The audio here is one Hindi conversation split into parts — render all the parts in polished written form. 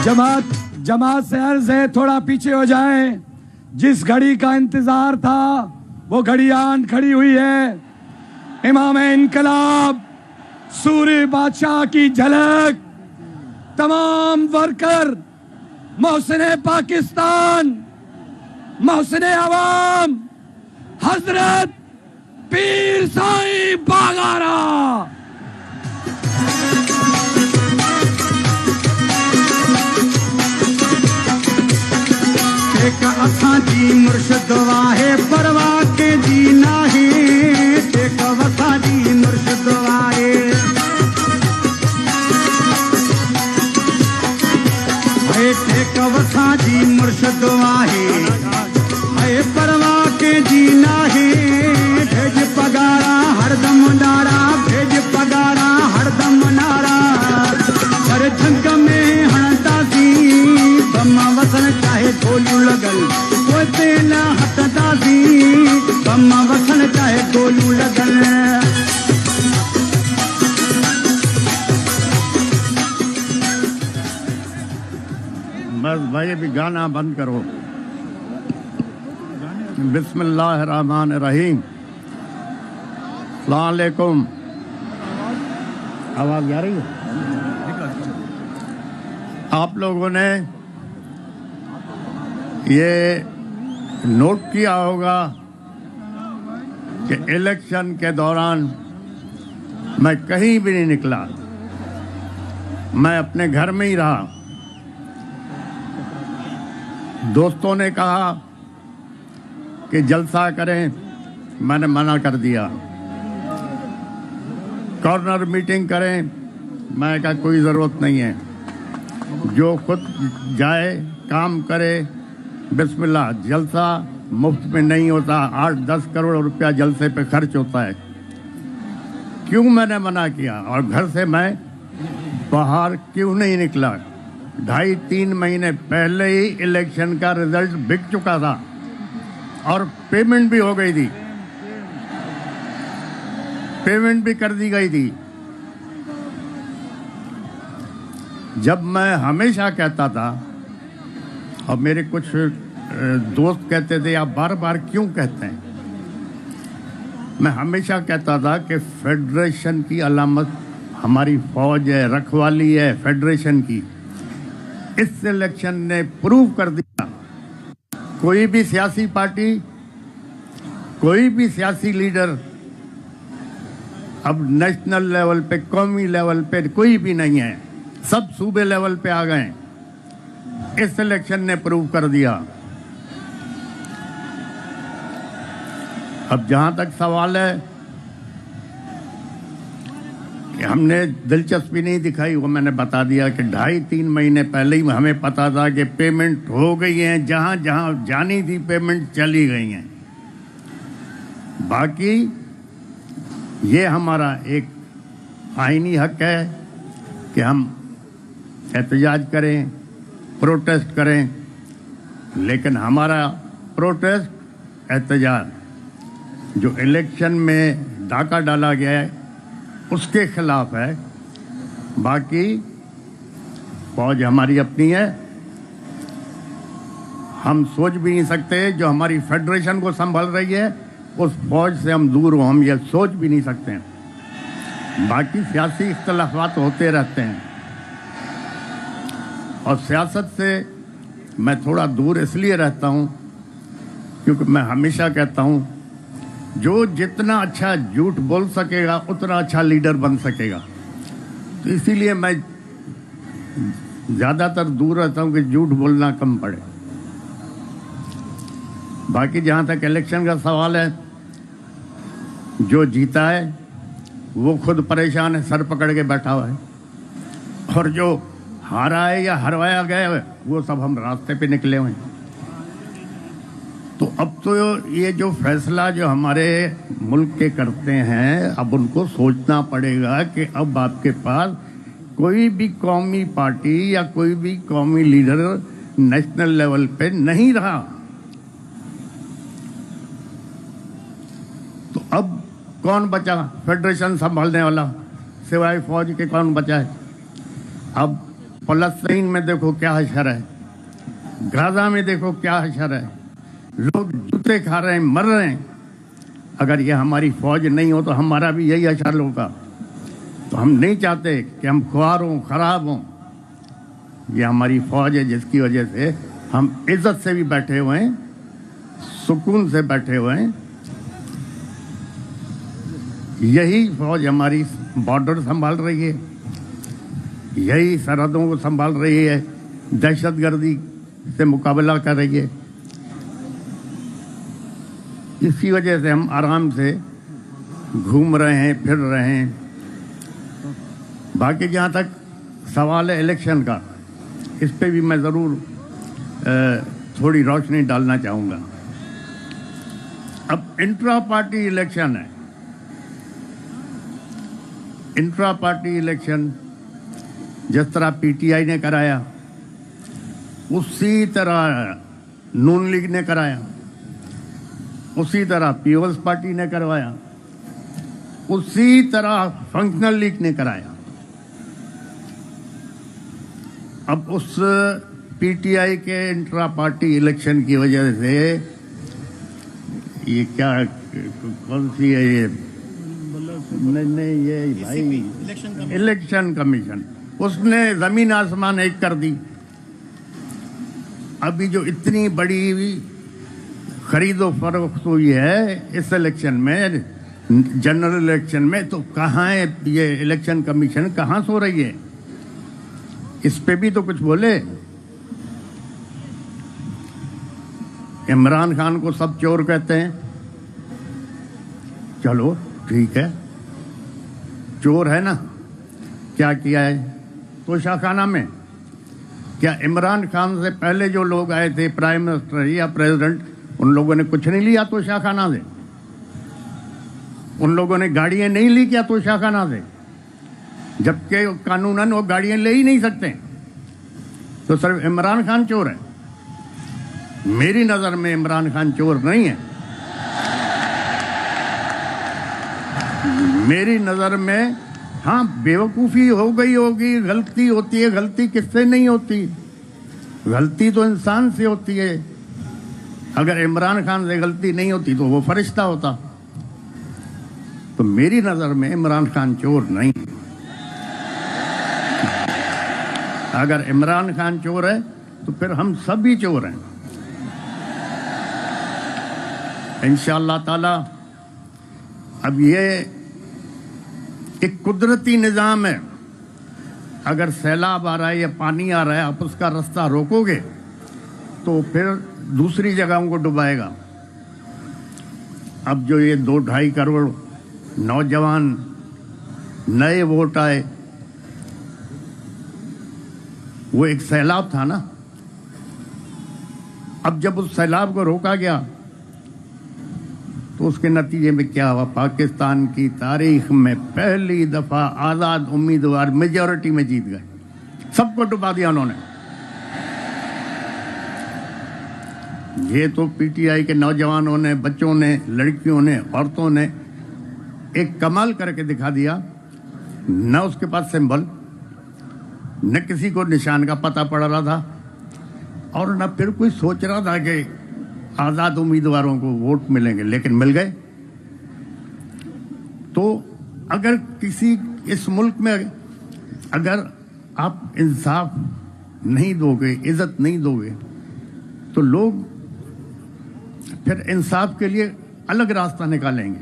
जमात से अर्ज है थोड़ा पीछे हो जाए। जिस घड़ी का इंतजार था वो घड़ी आन खड़ी हुई है। इमाम इनकलाब सूर्य बादशाह की झलक तमाम वर्कर मोहसिन पाकिस्तान मोहसिन अवाम हजरत पीर साईं बागारा। एक अखां जी मुर्शद वाहे परवाह के जी नाहे। एक वफा जी मुर्शद वाहे एक वफा जी मुर्शद वाहे परवाह के जी नाहे। भेज पगारा हरदम नारा भेज पगारा हरदम नारा। हर झंग में हणता सी बम्मा वसन चाहे गोलियूं लगल कोई तेल हटदा सी। बम्मा वसन चाहे गोलियूं लगल। बस भाई भी गाना बंद करो। बिस्मिल्लाहिर्रहमानिर्रहीम। अस्सलाम वालेकुम। आवाज आ रही है? आप लोगों ने ये नोट किया होगा कि इलेक्शन के दौरान मैं कहीं भी नहीं निकला। मैं अपने घर में ही रहा। दोस्तों ने कहा कि जलसा करें, मैंने मना कर दिया। कॉर्नर मीटिंग करें, मैं कहा कोई ज़रूरत नहीं है। जो खुद जाए काम करे बिस्मिल्लाह। जलसा मुफ्त में नहीं होता। 8-10 करोड़ रुपया जलसे पे खर्च होता है। क्यों मैंने मना किया और घर से मैं बाहर क्यों नहीं निकला? 2.5-3 महीने पहले ही इलेक्शन का रिजल्ट बिक चुका था और पेमेंट भी हो गई थी। पेमेंट भी कर दी गई थी। जब मैं हमेशा कहता था और मेरे कुछ दोस्त कहते थे आप बार बार क्यों कहते हैं, मैं हमेशा कहता था कि फेडरेशन की अलामत हमारी फौज है, रखवाली है फेडरेशन की। इस इलेक्शन ने प्रूव कर दिया। कोई भी सियासी पार्टी, कोई भी सियासी लीडर अब नेशनल लेवल पे, कौमी लेवल पे कोई भी नहीं है। सब सूबे लेवल पे आ गए। इस इलेक्शन ने प्रूव कर दिया। अब जहां तक सवाल है कि हमने दिलचस्पी नहीं दिखाई, वो मैंने बता दिया कि 2.5-3 महीने पहले ही हमें पता था कि पेमेंट हो गई है। जहां जहां जानी थी पेमेंट चली गई हैं। बाकी ये हमारा एक आईनी हक है कि हम एहतजाज करें, प्रोटेस्ट करें, लेकिन हमारा प्रोटेस्ट एहतजाज जो इलेक्शन में डाका डाला गया है उसके खिलाफ है। बाकी फौज हमारी अपनी है। हम सोच भी नहीं सकते जो हमारी फेडरेशन को संभाल रही है उस फौज से हम दूर हो, हम ये सोच भी नहीं सकते हैं। बाकी सियासी इख्तलाफात होते रहते हैं और सियासत से मैं थोड़ा दूर इसलिए रहता हूं क्योंकि मैं हमेशा कहता हूं जो जितना अच्छा झूठ बोल सकेगा उतना अच्छा लीडर बन सकेगा। तो इसीलिए मैं ज़्यादातर दूर रहता हूं कि झूठ बोलना कम पड़े। बाकी जहां तक इलेक्शन का सवाल है, जो जीता है वो खुद परेशान है, सर पकड़ के बैठा हुआ है, और जो हारा है या हरवाया गया है वो सब हम रास्ते पे निकले हुए हैं। तो अब तो ये जो फैसला जो हमारे मुल्क के करते हैं, अब उनको सोचना पड़ेगा कि अब आपके पास कोई भी कौमी पार्टी या कोई भी कौमी लीडर नेशनल लेवल पे नहीं रहा। तो अब कौन बचा फेडरेशन संभालने वाला? सिवाय फौज के कौन बचा है? अब फलस्तीन में देखो क्या हशर है, गाजा में देखो क्या हशर है, लोग जूते खा रहे हैं, मर रहे हैं। अगर ये हमारी फौज नहीं हो तो हमारा भी यही हशर होगा। तो हम नहीं चाहते कि हम ख्वार हों, खराब हों। ये हमारी फौज है जिसकी वजह से हम इज्जत से भी बैठे हुए हैं, सुकून से बैठे हुए हैं। यही फौज हमारी बॉर्डर संभाल रही है, यही सरहदों को संभाल रही है, दहशतगर्दी से मुकाबला कर रही है। इसी वजह से हम आराम से घूम रहे हैं, फिर रहे हैं। बाकी जहाँ तक सवाल है इलेक्शन का, इस पे भी मैं ज़रूर थोड़ी रोशनी डालना चाहूँगा। अब इंट्रा पार्टी इलेक्शन है। इंट्रा पार्टी इलेक्शन जिस तरह पीटीआई ने कराया, उसी तरह नून लीग ने कराया, उसी तरह पीपल्स पार्टी ने करवाया, उसी तरह फंक्शनल लीग ने कराया। अब उस पीटीआई के इंट्रा पार्टी इलेक्शन की वजह से ये क्या, कौन सी है ये, नहीं ये भाई इलेक्शन कमीशन, उसने जमीन आसमान एक कर दी। अभी जो इतनी बड़ी खरीदो फरोख्त हुई है इस इलेक्शन में, जनरल इलेक्शन में, तो कहाँ है ये इलेक्शन कमीशन, कहाँ सो रही है? इस पे भी तो कुछ बोले। इमरान खान को सब चोर कहते हैं, चलो ठीक है, चोर है ना। क्या किया है तोशाखाना में? क्या इमरान खान से पहले जो लोग आए थे, प्राइम मिनिस्टर या प्रेसिडेंट, उन लोगों ने कुछ नहीं लिया तोशाखाना से? उन लोगों ने गाड़ियां नहीं ली क्या तोशाखाना से? जबकि कानूनन वो गाड़ियां ले ही नहीं सकते। तो सिर्फ इमरान खान चोर है? मेरी नजर में इमरान खान चोर नहीं है। मेरी नजर में हाँ, बेवकूफ़ी हो गई होगी, गलती होती है। गलती किससे नहीं होती? गलती तो इंसान से होती है। अगर इमरान खान से गलती नहीं होती तो वो फरिश्ता होता। तो मेरी नज़र में इमरान खान चोर नहीं। अगर इमरान खान चोर है तो फिर हम सब भी चोर हैं। इंशाअल्लाह ताला अब ये एक कुदरती निज़ाम है। अगर सैलाब आ रहा है या पानी आ रहा है, आप उसका रास्ता रोकोगे तो फिर दूसरी जगहों को डुबाएगा। अब जो ये 2-2.5 करोड़ नौजवान नए वोट आए, वो एक सैलाब था ना। अब जब उस सैलाब को रोका गया तो उसके नतीजे में क्या हुआ? पाकिस्तान की तारीख में पहली दफा आजाद उम्मीदवार मेजॉरिटी में जीत गए। सबको डुबा दिया उन्होंने। ये तो पीटीआई के नौजवानों ने, बच्चों ने, लड़कियों ने, औरतों ने एक कमाल करके दिखा दिया। न उसके पास सिंबल, न किसी को निशान का पता पड़ रहा था, और न फिर कोई सोच रहा था कि आज़ाद उम्मीदवारों को वोट मिलेंगे, लेकिन मिल गए। तो अगर किसी इस मुल्क में अगर आप इंसाफ नहीं दोगे, इज्जत नहीं दोगे, तो लोग फिर इंसाफ के लिए अलग रास्ता निकालेंगे।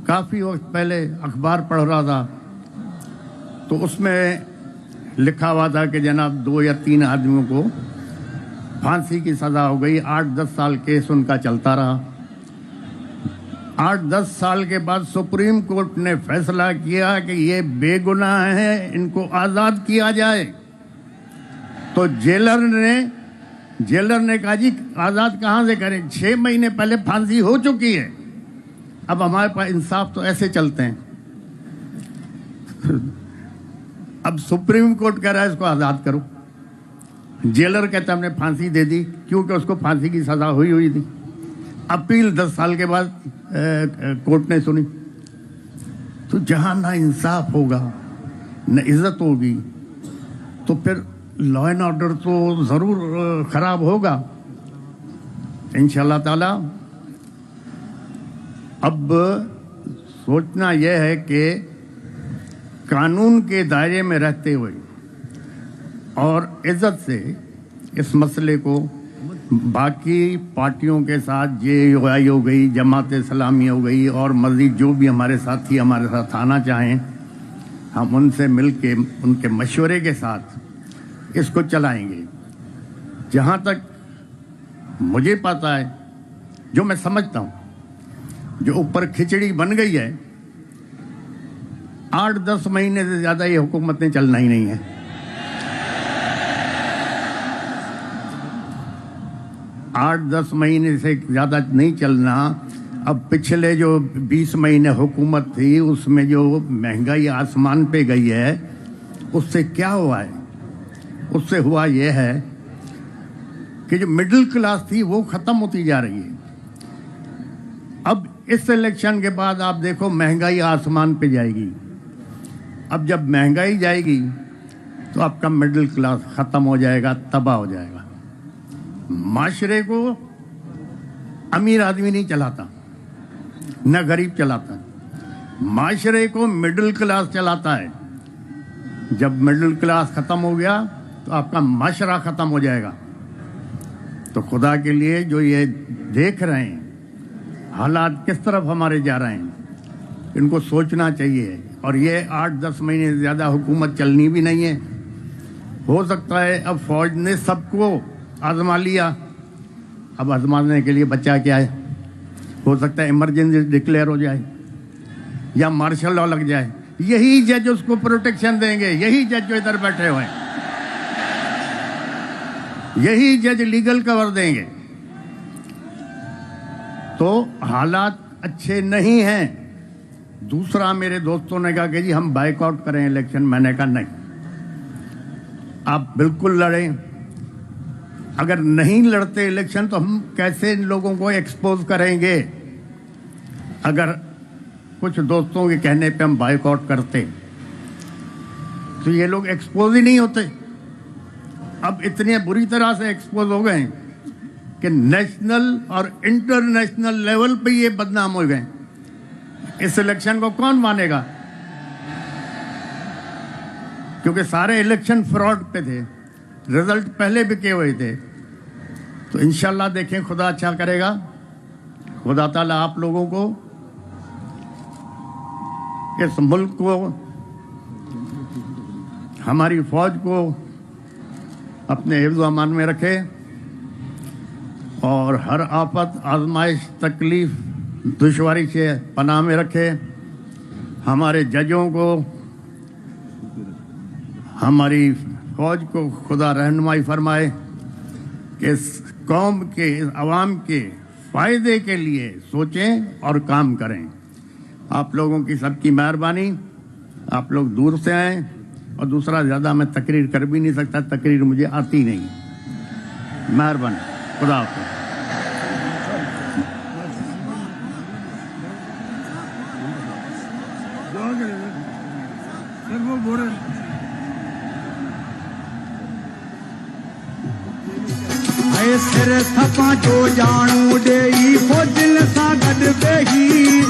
काफ़ी वक्त पहले अखबार पढ़ रहा था तो उसमें लिखा हुआ था कि जनाब 2 या 3 आदमियों को फांसी की सज़ा हो गई। 8-10 साल केस उनका चलता रहा। 8-10 साल के बाद सुप्रीम कोर्ट ने फैसला किया कि ये बेगुनाह हैं, इनको आज़ाद किया जाए। तो जेलर ने कहा जी आज़ाद कहाँ से करें, 6 महीने पहले फांसी हो चुकी है। अब हमारे पास इंसाफ तो ऐसे चलते हैं। अब सुप्रीम कोर्ट कह रहा है इसको आज़ाद करो। जेलर कहता हमने फांसी दे दी क्योंकि उसको फांसी की सज़ा हुई थी। अपील 10 साल के बाद कोर्ट ने सुनी। तो जहाँ ना इंसाफ होगा, न इज्जत होगी, तो फिर लॉ एंड ऑर्डर तो ज़रूर ख़राब होगा। इंशाअल्लाह ताला अब सोचना यह है कि कानून के दायरे में रहते हुए और इज्जत से इस मसले को बाकी पार्टियों के साथ JUI हो गई, जमात इस्लामी हो गई और मज़ीद जो भी हमारे साथी हमारे साथ आना चाहें, हम उनसे मिलके उनके मशवरे के साथ इसको चलाएंगे। जहाँ तक मुझे पता है, जो मैं समझता हूँ, जो ऊपर खिचड़ी बन गई है, 8-10 महीने से ज़्यादा ये हुकूमत ने चलना ही नहीं है। 8-10 महीने से ज़्यादा नहीं चलना। अब पिछले जो 20 महीने हुकूमत थी, उसमें जो महंगाई आसमान पे गई है, उससे क्या हुआ है? उससे हुआ ये है कि जो मिडिल क्लास थी वो ख़त्म होती जा रही है। अब इस इलेक्शन के बाद आप देखो महंगाई आसमान पे जाएगी। अब जब महंगाई जाएगी तो आपका मिडिल क्लास ख़त्म हो जाएगा, तबाह हो जाएगा। माशरे को अमीर आदमी नहीं चलाता, न गरीब चलाता, माशरे को मिडिल क्लास चलाता है। जब मिडिल क्लास ख़त्म हो गया तो आपका माशरा ख़त्म हो जाएगा। तो खुदा के लिए जो ये देख रहे हैं हालात किस तरफ हमारे जा रहे हैं, इनको सोचना चाहिए। और ये 8-10 महीने से ज़्यादा हुकूमत चलनी भी नहीं है। हो सकता है अब फौज ने सबको आजमा लिया, अब आजमाने के लिए बचा क्या है? हो सकता है इमरजेंसी डिक्लेयर हो जाए या मार्शल लॉ लग जाए। यही जज उसको प्रोटेक्शन देंगे, यही जज जो इधर बैठे हुए हैं, यही जज लीगल कवर देंगे। तो हालात अच्छे नहीं हैं। दूसरा, मेरे दोस्तों ने कहा कि जी हम बाइकआउट करें इलेक्शन। मैंने कहा नहीं, आप बिल्कुल लड़ें। अगर नहीं लड़ते इलेक्शन तो हम कैसे इन लोगों को एक्सपोज करेंगे? अगर कुछ दोस्तों के कहने पे हम बाइकआउट करते तो ये लोग एक्सपोज ही नहीं होते। अब इतने बुरी तरह से एक्सपोज हो गए कि नेशनल और इंटरनेशनल लेवल पे ये बदनाम हो गए। इस इलेक्शन को कौन मानेगा? क्योंकि सारे इलेक्शन फ्रॉड पे थे, रिजल्ट पहले बिके हुए थे। तो इंशाल्लाह देखें, खुदा अच्छा करेगा। खुदा ताला आप लोगों को, इस मुल्क को, हमारी फौज को अपने हिफ्ज़ अमान में रखे और हर आफत, आजमाइश, तकलीफ, दुश्वारी से पनाह में रखे। हमारे जजों को, हमारी फौज को खुदा रहनुमाई फरमाए कि इस कौम के, इस अवाम के फ़ायदे के लिए सोचें और काम करें। आप लोगों की सबकी मेहरबानी। आप लोग दूर से आए, और दूसरा ज़्यादा मैं तकरीर कर भी नहीं सकता, तकरीर मुझे आती नहीं। मेहरबानी, खुदा हाफ़िज़। सिर थपा जो जाणू ॾेई फौजन सां गॾु वेही